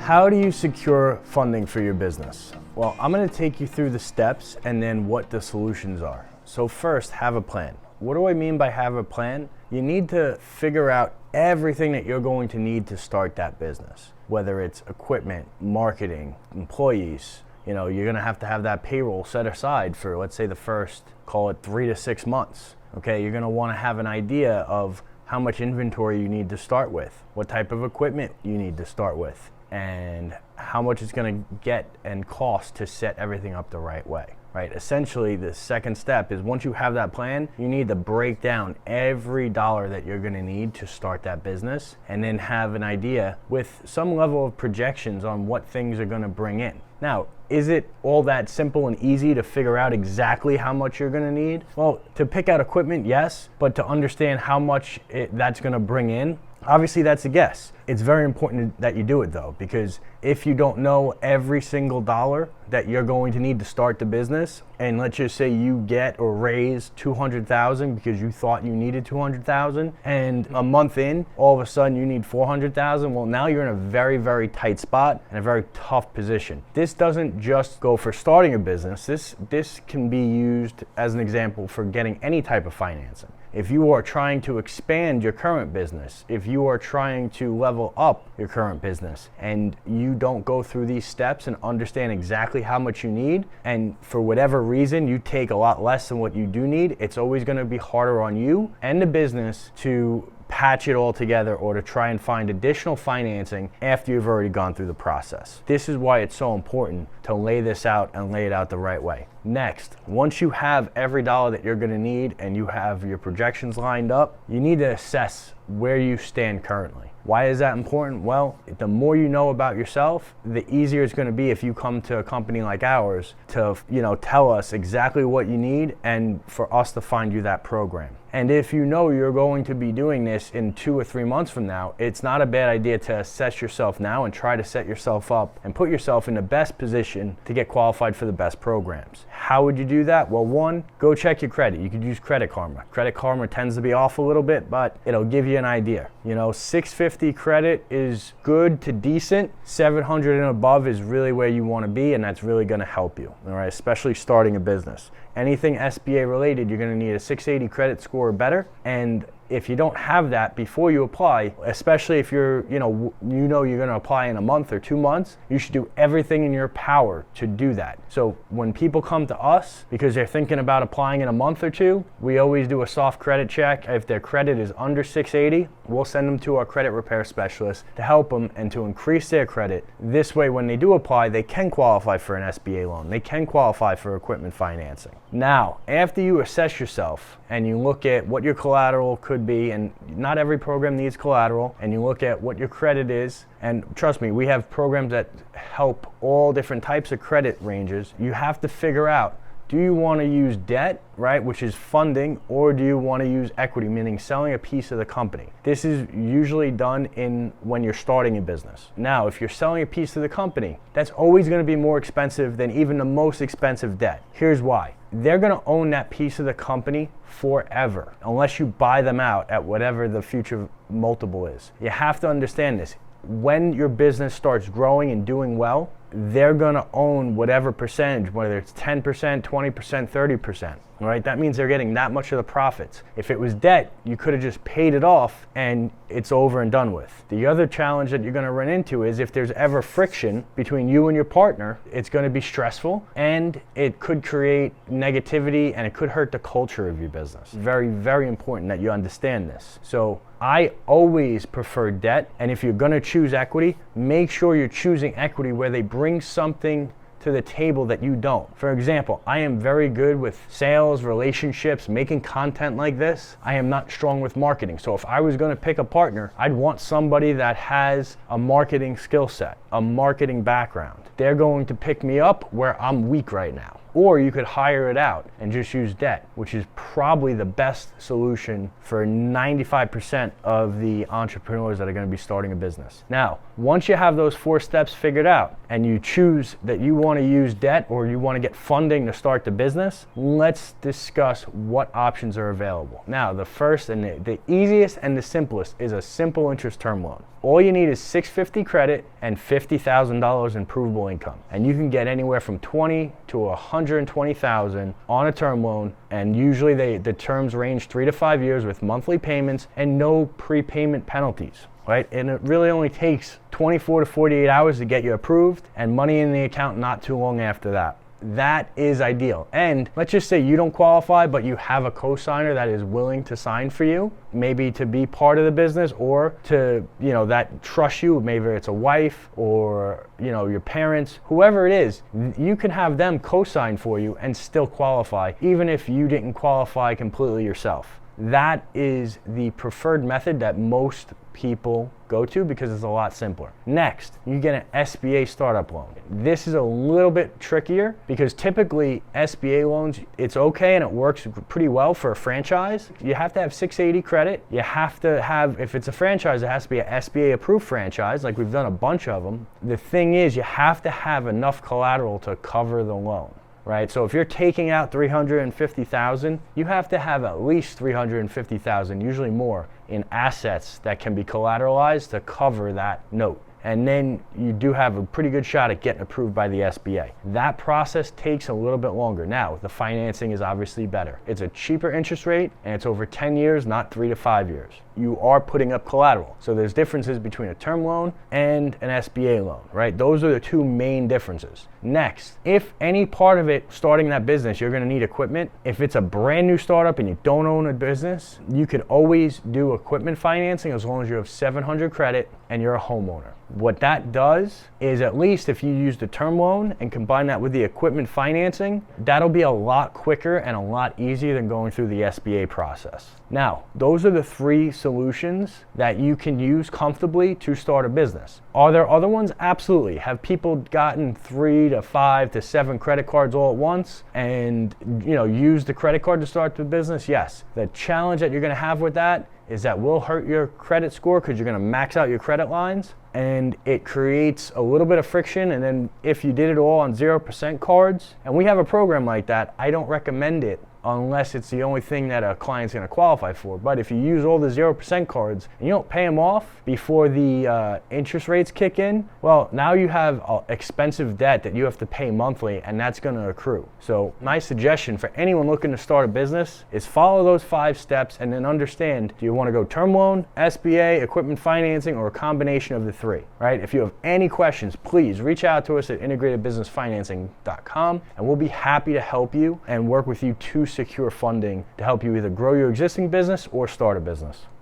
How do you secure funding for your business? Well, I'm going to take you through the steps and then what the solutions are. So first, have a plan. What do I mean by have a plan? You need to figure out everything that you're going to need to start that business, whether it's equipment, marketing, employees. You're going to have that payroll set aside for, let's say, the first, call it 3 to 6 months. Okay, you're going to want to have an idea of how much inventory you need to start with, what type of equipment you need to start with, and how much it's going to get and cost to set everything up the right way. Right? Essentially, the second step is once you have that plan, you need to break down every dollar that you're going to need to start that business, and then have an idea with some level of projections on what things are going to bring in. Now, is it all that simple and easy to figure out exactly how much you're going to need? Well, to pick out equipment, yes, but to understand how much that's going to bring in, obviously that's a guess. It's very important that you do it though, because if you don't know every single dollar that you're going to need to start the business, and let's just say you get or raise $200,000 because you thought you needed $200,000, and a month in, all of a sudden you need $400,000, well, now you're in a very, very tight spot and a very tough position. This doesn't just go for starting a business. This can be used as an example for getting any type of financing. If you are trying to expand your current business, if you are trying to level up your current business, and you don't go through these steps and understand exactly how much you need, and for whatever reason you take a lot less than what you do need, it's always going to be harder on you and the business to patch it all together or to try and find additional financing after you've already gone through the process. This is why it's so important to lay this out and lay it out the right way. Next, once you have every dollar that you're going to need and you have your projections lined up, you need to assess where you stand currently. Why is that important? Well, the more you know about yourself, the easier it's going to be if you come to a company like ours to, tell us exactly what you need and for us to find you that program. And if you know you're going to be doing this in 2 or 3 months from now, it's not a bad idea to assess yourself now and try to set yourself up and put yourself in the best position to get qualified for the best programs. How would you do that? Well, one, go check your credit. You could use Credit Karma. Credit Karma tends to be off a little bit, but it'll give you an idea. 650 credit is good to decent. 700 and above is really where you want to be, and that's really going to help you, all right, especially starting a business. Anything SBA related, you're going to need a 680 credit score or better, and if you don't have that before you apply, especially if you're you're going to apply in a month or 2 months, you should do everything in your power to do that. So when people come to us because they're thinking about applying in a month or two, we always do a soft credit check. If their credit is under 680, we'll send them to our credit repair specialist to help them and to increase their credit. This way, when they do apply, they can qualify for an SBA loan. They can qualify for equipment financing. Now, after you assess yourself and you look at what your collateral could be, and not every program needs collateral, and you look at what your credit is, and trust me, we have programs that help all different types of credit ranges. You have to figure out, do you want to use debt, right, which is funding, or do you want to use equity, meaning selling a piece of the company? This is usually done when you're starting a business. Now, if you're selling a piece of the company, that's always going to be more expensive than even the most expensive debt. Here's why. They're going to own that piece of the company forever, unless you buy them out at whatever the future multiple is. You have to understand this. When your business starts growing and doing well, they're going to own whatever percentage, whether it's 10%, 20%, 30%. Right? That means they're getting that much of the profits. If it was debt, you could have just paid it off and it's over and done with. The other challenge that you're going to run into is if there's ever friction between you and your partner, it's going to be stressful and it could create negativity and it could hurt the culture of your business. Very, very important that you understand this. So I always prefer debt, and if you're going to choose equity, make sure you're choosing equity where they bring something to the table that you don't. For example, I am very good with sales, relationships, making content like this. I am not strong with marketing. So if I was going to pick a partner, I'd want somebody that has a marketing skill set, a marketing background. They're going to pick me up where I'm weak right now. or you could hire it out and just use debt, which is probably the best solution for 95% of the entrepreneurs that are going to be starting a business. Now, once you have those 4 steps figured out and you choose that you want to use debt or you want to get funding to start the business, let's discuss what options are available. Now, the first and the easiest and the simplest is a simple interest term loan. All you need is 650 credit and $50,000 in provable income. And you can get anywhere from 20 to 120,000 on a term loan. And usually the terms range 3 to 5 years with monthly payments and no prepayment penalties. Right? And it really only takes 24 to 48 hours to get you approved and money in the account not too long after that. That is ideal. And let's just say you don't qualify, but you have a co-signer that is willing to sign for you, maybe to be part of the business or to, that trusts you. Maybe it's a wife or, your parents, whoever it is, you can have them co-sign for you and still qualify, even if you didn't qualify completely yourself. That is the preferred method that most people go to because it's a lot simpler. Next, you get an SBA startup loan. This is a little bit trickier because typically SBA loans, it's okay and it works pretty well for a franchise. You have to have 680 credit. You have to have, if it's a franchise, it has to be an SBA approved franchise, like we've done a bunch of them. The thing is, you have to have enough collateral to cover the loan. Right? So if you're taking out $350,000, you have to have at least $350,000, usually more, in assets that can be collateralized to cover that note. And then you do have a pretty good shot at getting approved by the SBA. That process takes a little bit longer. Now, the financing is obviously better. It's a cheaper interest rate and it's over 10 years, not 3 to 5 years. You are putting up collateral. So there's differences between a term loan and an SBA loan, right? Those are the 2 main differences. Next, if any part of it, starting that business, you're gonna need equipment. If it's a brand new startup and you don't own a business, you could always do equipment financing as long as you have 700 credit and you're a homeowner. What that does is, at least if you use the term loan and combine that with the equipment financing, that'll be a lot quicker and a lot easier than going through the SBA process. Now, those are the 3 solutions that you can use comfortably to start a business. Are there other ones? Absolutely. Have people gotten 3 to 5 to 7 credit cards all at once and use the credit card to start the business? Yes. The challenge that you're going to have with that is that will hurt your credit score because you're going to max out your credit lines and it creates a little bit of friction. And then if you did it all on 0% cards, and we have a program like that, I don't recommend it unless it's the only thing that a client's going to qualify for. But if you use all the 0% cards and you don't pay them off before the interest rates kick in, well, now you have expensive debt that you have to pay monthly, and that's going to accrue. So my suggestion for anyone looking to start a business is follow those 5 steps and then understand, do you want to go term loan, SBA, equipment financing, or a combination of the 3, right? If you have any questions, please reach out to us at integratedbusinessfinancing.com and we'll be happy to help you and work with you to secure funding to help you either grow your existing business or start a business.